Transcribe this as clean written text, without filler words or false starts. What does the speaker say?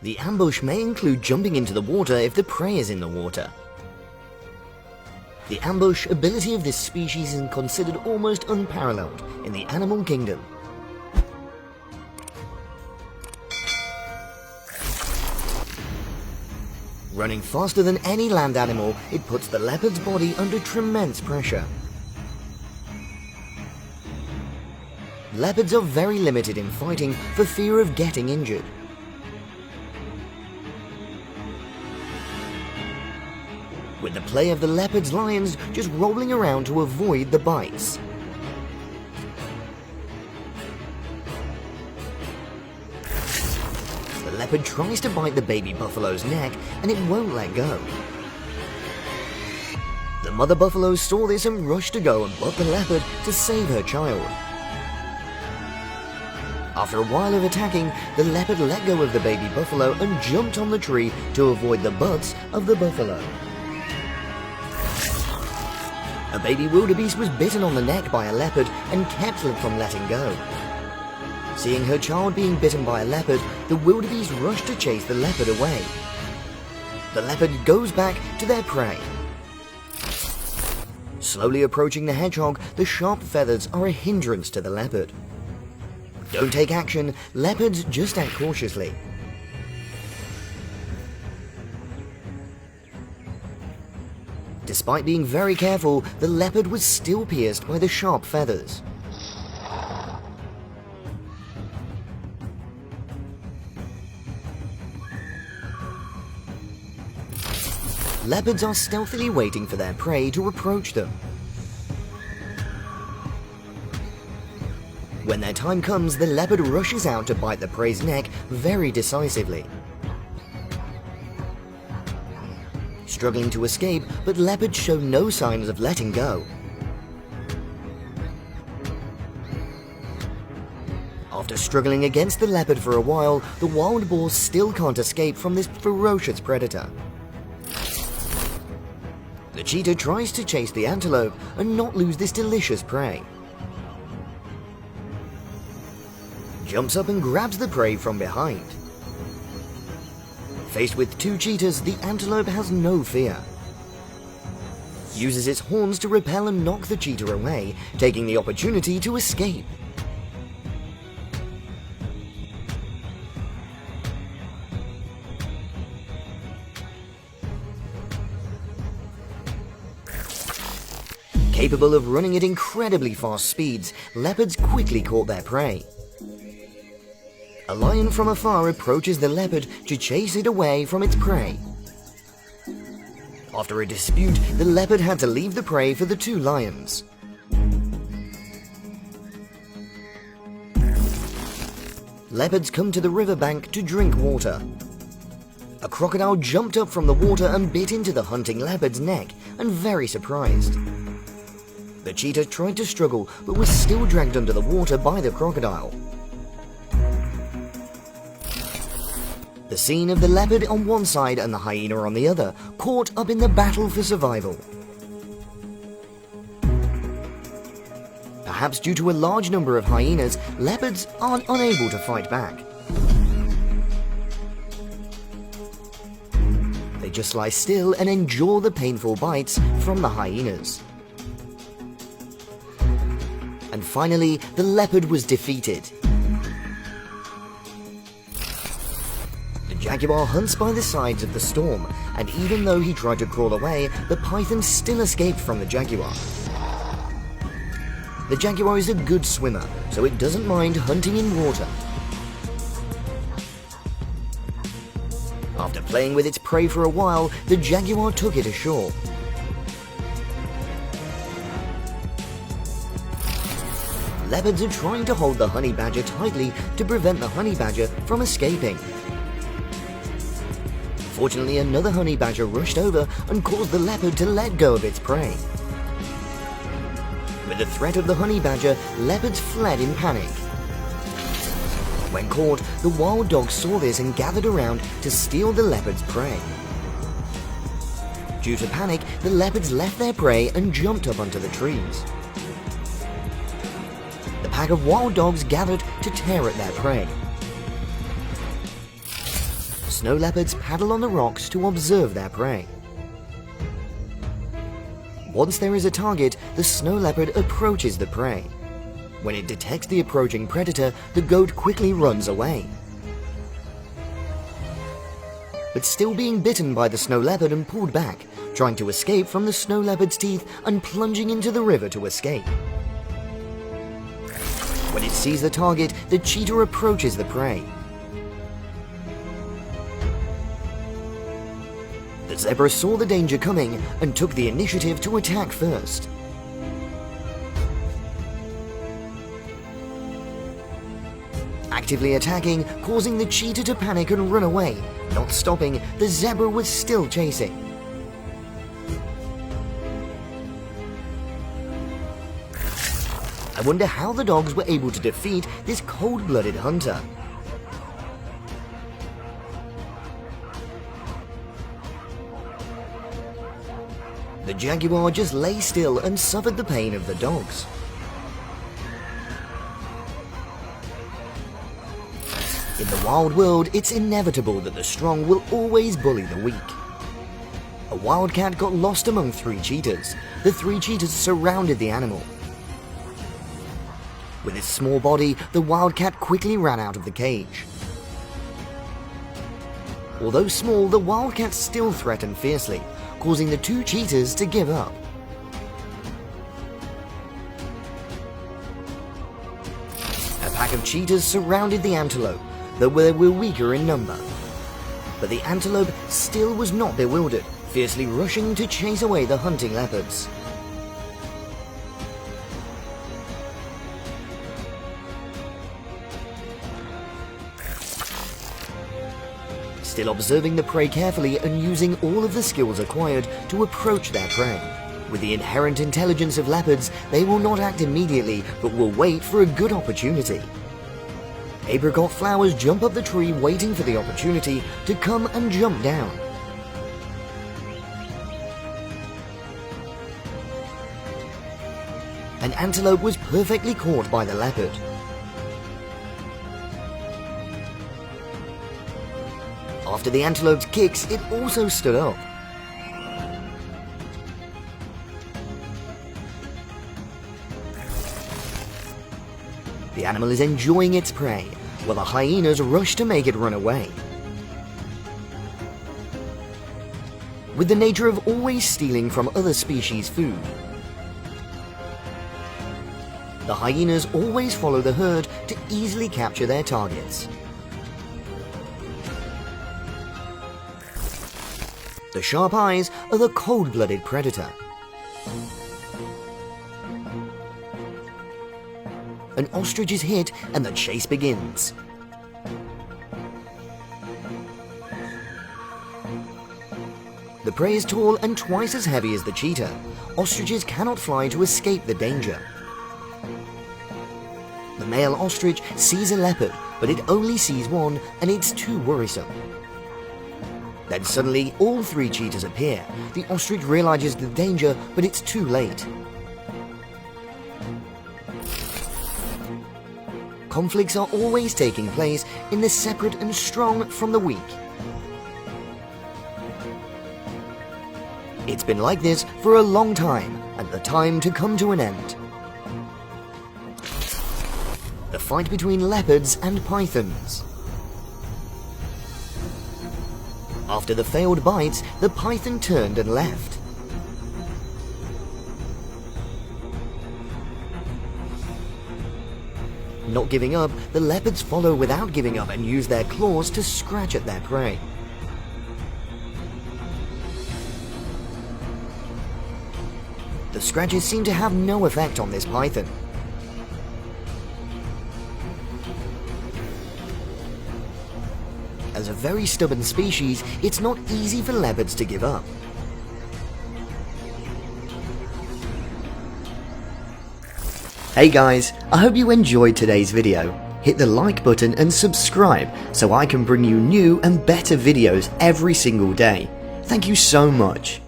The ambush may include jumping into the water if the prey is in the water. The ambush ability of this species is considered almost unparalleled in the animal kingdom. Running faster than any land animal, it puts the leopard's body under tremendous pressure. Leopards are very limited in fighting for fear of getting injured. With the play of the leopard's lions just rolling around to avoid the bites. The leopard tries to bite the baby buffalo's neck and it won't let go. The mother buffalo saw this and rushed to go and butt the leopard to save her child. After a while of attacking, the leopard let go of the baby buffalo and jumped on the tree to avoid the butts of the buffalo. A baby wildebeest was bitten on the neck by a leopard and kept from letting go. Seeing her child being bitten by a leopard, the wildebeest rushed to chase the leopard away. The leopard goes back to their prey. Slowly approaching the hedgehog, the sharp feathers are a hindrance to the leopard. Don't take action, leopards just act cautiously. Despite being very careful, the leopard was still pierced by the sharp feathers. Leopards are stealthily waiting for their prey to approach them. When their time comes, the leopard rushes out to bite the prey's neck very decisively. Struggling to escape, but leopards show no signs of letting go. After struggling against the leopard for a while, the wild boar still can't escape from this ferocious predator. The cheetah tries to chase the antelope and not lose this delicious prey. Jumps up and grabs the prey from behind. Faced with two cheetahs, the antelope has no fear. Uses its horns to repel and knock the cheetah away, taking the opportunity to escape. Capable of running at incredibly fast speeds, leopards quickly caught their prey. A lion from afar approaches the leopard to chase it away from its prey. After a dispute, the leopard had to leave the prey for the two lions. Leopards come to the riverbank to drink water. A crocodile jumped up from the water and bit into the hunting leopard's neck, and very surprised. The cheetah tried to struggle but was still dragged under the water by the crocodile. The scene of the leopard on one side and the hyena on the other, caught up in the battle for survival. Perhaps due to a large number of hyenas, leopards are unable to fight back. They just lie still and endure the painful bites from the hyenas. And finally, the leopard was defeated. The jaguar hunts by the sides of the storm, and even though he tried to crawl away, the python still escaped from the jaguar. The jaguar is a good swimmer, so it doesn't mind hunting in water. After playing with its prey for a while, the jaguar took it ashore. Leopards are trying to hold the honey badger tightly to prevent the honey badger from escaping. Fortunately, another honey badger rushed over and caused the leopard to let go of its prey. With the threat of the honey badger, leopards fled in panic. When caught, the wild dogs saw this and gathered around to steal the leopard's prey. Due to panic, the leopards left their prey and jumped up onto the trees. The pack of wild dogs gathered to tear at their prey. Snow leopards paddle on the rocks to observe their prey. Once there is a target, the snow leopard approaches the prey. When it detects the approaching predator, the goat quickly runs away. But still being bitten by the snow leopard and pulled back, trying to escape from the snow leopard's teeth and plunging into the river to escape. When it sees the target, the cheetah approaches the prey. The zebra saw the danger coming and took the initiative to attack first. Actively attacking, causing the cheetah to panic and run away. Not stopping, the zebra was still chasing. I wonder how the dogs were able to defeat this cold-blooded hunter. The jaguar just lay still and suffered the pain of the dogs. In the wild world, it's inevitable that the strong will always bully the weak. A wildcat got lost among 3 cheetahs. The 3 cheetahs surrounded the animal. With its small body, the wildcat quickly ran out of the cage. Although small, the wildcat still threatened fiercely, causing the 2 cheetahs to give up. A pack of cheetahs surrounded the antelope, though they were weaker in number. But the antelope still was not bewildered, fiercely rushing to chase away the hunting leopards. Still observing the prey carefully and using all of the skills acquired to approach their prey. With the inherent intelligence of leopards, they will not act immediately, but will wait for a good opportunity. Apricot flowers jump up the tree waiting for the opportunity to come and jump down. An antelope was perfectly caught by the leopard. After the antelope's kicks, it also stood up. The animal is enjoying its prey, while the hyenas rush to make it run away. With the nature of always stealing from other species' food, the hyenas always follow the herd to easily capture their targets. The sharp eyes are the cold-blooded predator. An ostrich is hit and the chase begins. The prey is tall and twice as heavy as the cheetah. Ostriches cannot fly to escape the danger. The male ostrich sees a leopard, but it only sees one and it's too worrisome. Then suddenly, all 3 cheetahs appear. The ostrich realizes the danger, but it's too late. Conflicts are always taking place in the separate and strong from the weak. It's been like this for a long time, and the time to come to an end. The fight between leopards and pythons. After the failed bites, the python turned and left. Not giving up, the leopards follow without giving up and use their claws to scratch at their prey. The scratches seem to have no effect on this python. As a very stubborn species, it's not easy for leopards to give up. Hey guys, I hope you enjoyed today's video. Hit the like button and subscribe so I can bring you new and better videos every single day. Thank you so much.